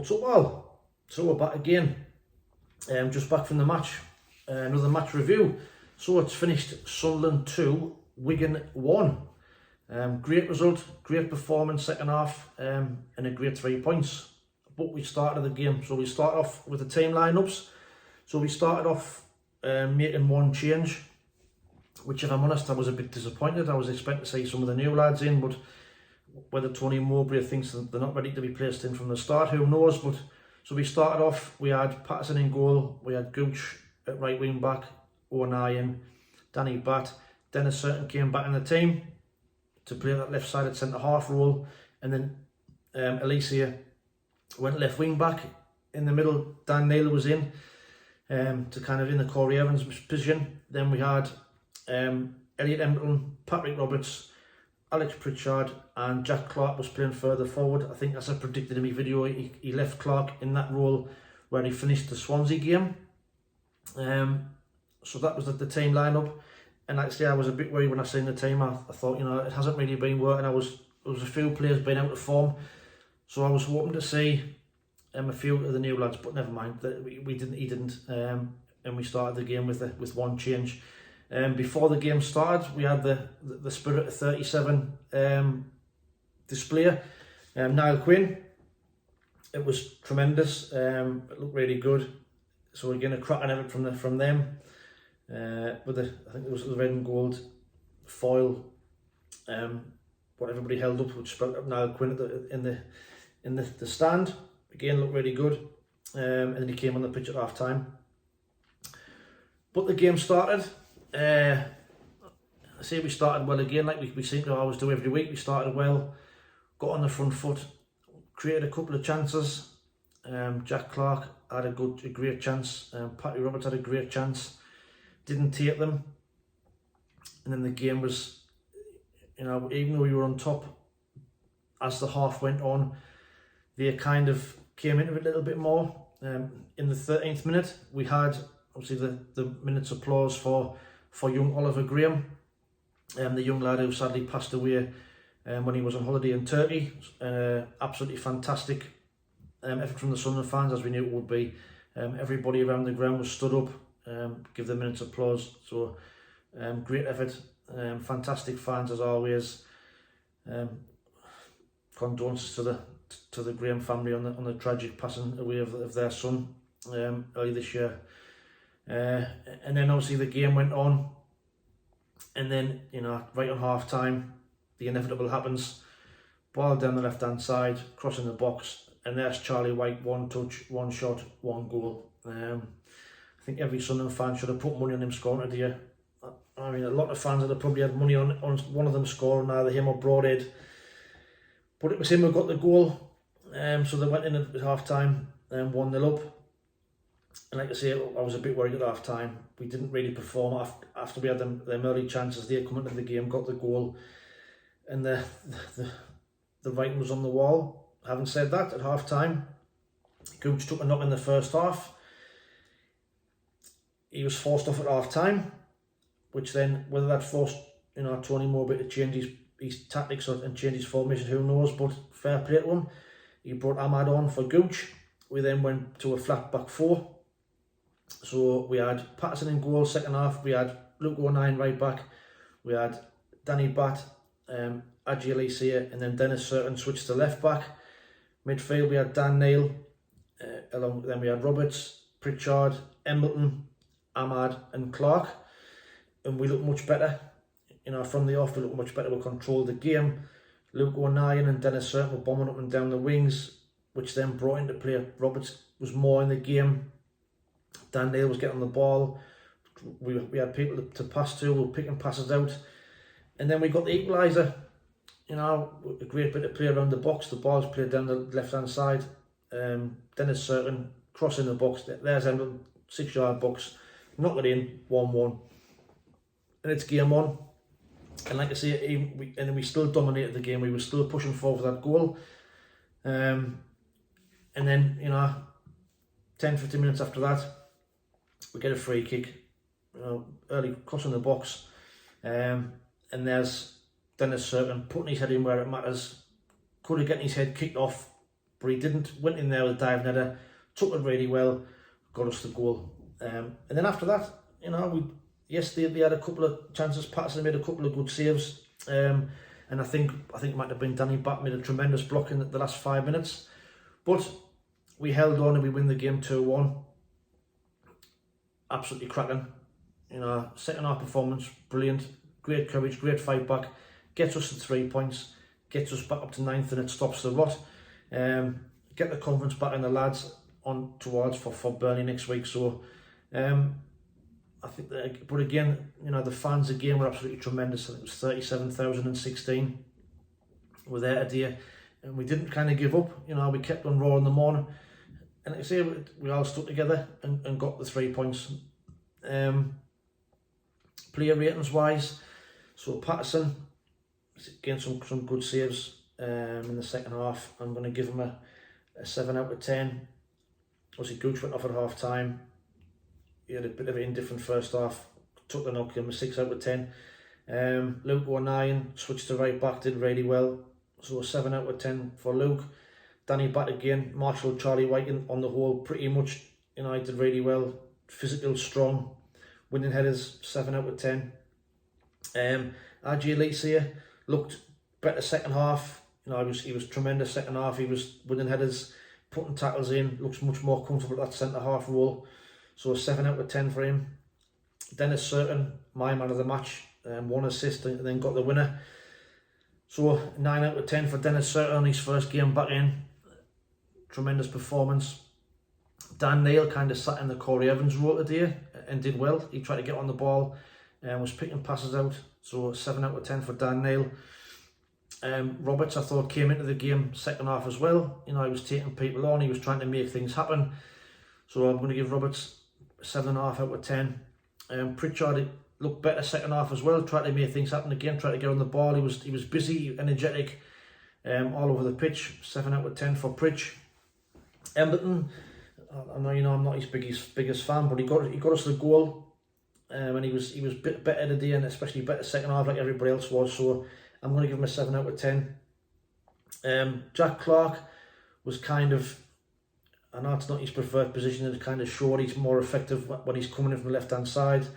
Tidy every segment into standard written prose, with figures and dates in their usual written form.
What's up, all? So we're back again, just back from the match, another match review. So it's finished Sunderland 2, Wigan 1. Great result, great performance second half, and a great 3 points. But we started the game, so we start off with the team lineups. So we started off making one change, which if I'm honest, I was a bit disappointed. I was expecting to see some of the new lads in, but whether Tony Mowbray thinks that they're not ready to be placed in from the start, who knows. But so we started off, we had Patterson in goal, we had Gooch at right wing back, O'Nien, Danny Batt, Dennis Certain came back in the team to play that left sided centre half role, and then Alicia went left wing back. In the middle, Dan Naylor was in to kind of in the Corey Evans position. Then we had Elliot Embleton, Patrick Roberts, Alex Pritchard, and Jack Clark was playing further forward. I think, as I predicted in my video, he left Clark in that role where he finished the Swansea game. So that was the team lineup. And like I say, I was a bit worried when I seen the team. I thought, it hasn't really been working. There was a few players being out of form, so I was hoping to see a few of the new lads, but never mind. He didn't, and we started the game with one change. Before the game started, we had the Spirit of 37 display. Niall Quinn, it was tremendous. It looked really good. So again, a cracking effort from them. With I think it was the red and gold foil, what everybody held up, which spelled up Niall Quinn in the stand. Again, looked really good. And then he came on the pitch at half time. But the game started. I say we started well again, like we seem to always do every week. We started well, got on the front foot, created a couple of chances. Jack Clark had a great chance. Patty Roberts had a great chance, didn't take them. And then the game was, even though we were on top, as the half went on, they kind of came into it a little bit more. In the 13th minute, we had obviously the minute's applause for young Oliver Graham, the young lad who sadly passed away when he was on holiday in Turkey. Absolutely fantastic effort from the Sunderland fans, as we knew it would be. Everybody around the ground was stood up, give the minute's applause. So great effort, fantastic fans as always. Condolences to the Graham family on the tragic passing away of their son early this year. And then obviously the game went on, and then right on half time the inevitable happens. Ball down the left hand side, crossing the box, and there's Charlie White, one touch, one shot, one goal. I think every Sunderland fan should have put money on him scoring today. I mean, a lot of fans would have probably had money on one of them scoring, either him or Broadhead, but it was him who got the goal. So they went in at half time and 1-0 up. And like I say, I was a bit worried at half time. We didn't really perform after we had them early chances. They come into the game, got the goal, and the writing was on the wall. Having said that, at half time, Gooch took a knock in the first half. He was forced off at half time, which then, whether that forced Tony Mowbray to change his tactics and change his formation, who knows, but fair play to him. He brought Ahmad on for Gooch. We then went to a flat back four. So we had Patterson in goal second half, we had Luke O'Nien right back, we had Danny Batt, Adji Alicia, and then Dennis Certain switched to left back. Midfield we had Dan Nail, then we had Roberts, Pritchard, Embleton, Ahmad and Clark, and we looked much better. From the off we looked much better, we controlled the game. Luke O'Nien and Dennis Certain were bombing up and down the wings, which then brought into play. Roberts was more in the game. Dan Nail was getting on the ball. We had people to pass to. We were picking passes out, and then we got the equaliser. A great bit of play around the box. The ball's played down the left hand side. Dennis Certain crossing the box. There's a 6-yard box. Knock it in. 1-1, and it's game on. And like I say, we still dominated the game. We were still pushing forward for that goal. And then 10-15 minutes after that, we get a free kick, early crossing the box, and there's Dennis Certain putting his head in where it matters. Could have gotten his head kicked off but he didn't. Went in there with a dive netter, took it really well, got us the goal. And then after that, you know, they had a couple of chances. Patterson made a couple of good saves, and I think it might have been Danny Batt made a tremendous block in the last 5 minutes, but we held on and we win the game 2-1. Absolutely cracking. You know, second half performance, brilliant. Great courage, great fight back. Gets us to 3 points, gets us back up to 9th, and it stops the rot. Get the confidence back in the lads on towards for Burnley next week. So, I think that, but again, you know, the fans again were absolutely tremendous. I think it was 37,016 were there today, and we didn't kind of give up. You know, we kept on roaring the morning, and like I say, we all stuck together and got the 3 points. Player ratings wise, so Patterson, again some good saves in the second half. I'm going to give him a 7 out of 10. Obviously, Gooch went off at half time. He had a bit of an indifferent first half. Took the knock, gave him a 6 out of 10. Luke O'Nien switched to right back, did really well. So a 7 out of 10 for Luke. Danny Batt again. Marshall, Charlie White on the whole pretty much, you know, he did really well. Physical, strong. Winning headers, 7 out of 10. RJ Leeds here looked better second half. You know, he was tremendous second half. He was winning headers, putting tackles in. Looks much more comfortable at that centre half role. So a 7 out of 10 for him. Dennis Certain, my man of the match, 1 assist and then got the winner. So 9 out of 10 for Dennis Certain on his first game back in. Tremendous performance. Dan Neil kind of sat in the Corey Evans role today and did well. He tried to get on the ball and was picking passes out. So 7 out of 10 for Dan Neil. Roberts, I thought, came into the game second half as well. You know, he was taking people on. He was trying to make things happen. So I'm going to give Roberts 7.5 out of 10. Pritchard looked better second half as well. Tried to make things happen again. Tried to get on the ball. He was busy, energetic, all over the pitch. 7 out of 10 for Pritch. Emberton, I know, you know, I'm not his biggest fan, but he got us the goal, and he was a bit better today, and especially better second half like everybody else was. So I'm going to give him a 7 out of 10. Jack Clark was kind of, I know it's not his preferred position, it's kind of short. He's more effective when he's coming in from the left hand side.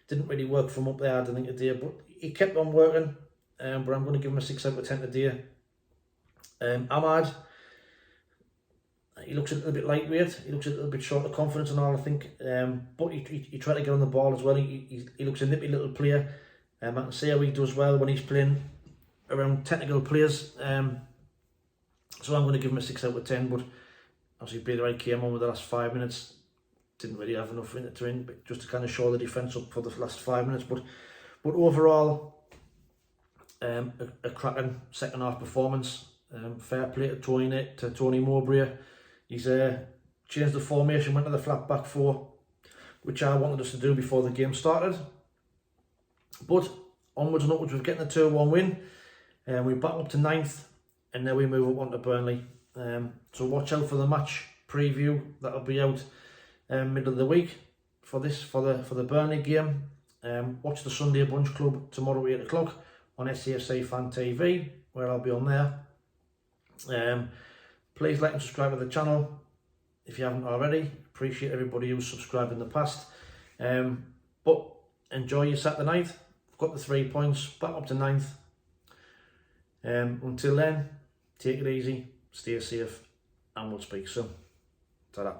Didn't really work from up there, I don't think, today, but he kept on working. But I'm going to give him a 6 out of 10 today. Ahmad, he looks a little bit lightweight. He looks a little bit short of confidence and all, I think. But he tried to get on the ball as well. He looks a nippy little player. I can see how he does well when he's playing around technical players. So I'm going to give him a 6 out of 10. But obviously, Bader came on with the last 5 minutes. Didn't really have enough in it to win, but just to kind of show the defence up for the last 5 minutes. But overall, a cracking second half performance. Fair play to Tony Mowbray. He's changed the formation, went to the flat back 4, which I wanted us to do before the game started. But onwards and upwards, we're getting a 2-1 win. We're back up to 9th, and now we move up onto Burnley. So watch out for the match preview that'll be out middle of the week for the Burnley game. Watch the Sunday Bunch Club tomorrow at 8 o'clock on SAFC Fan TV, where I'll be on there. Please like and subscribe to the channel if you haven't already. Appreciate everybody who's subscribed in the past. But enjoy your Saturday night. We've got the 3 points, back up to 9th. Until then, take it easy, stay safe, and we'll speak soon. Ta-da.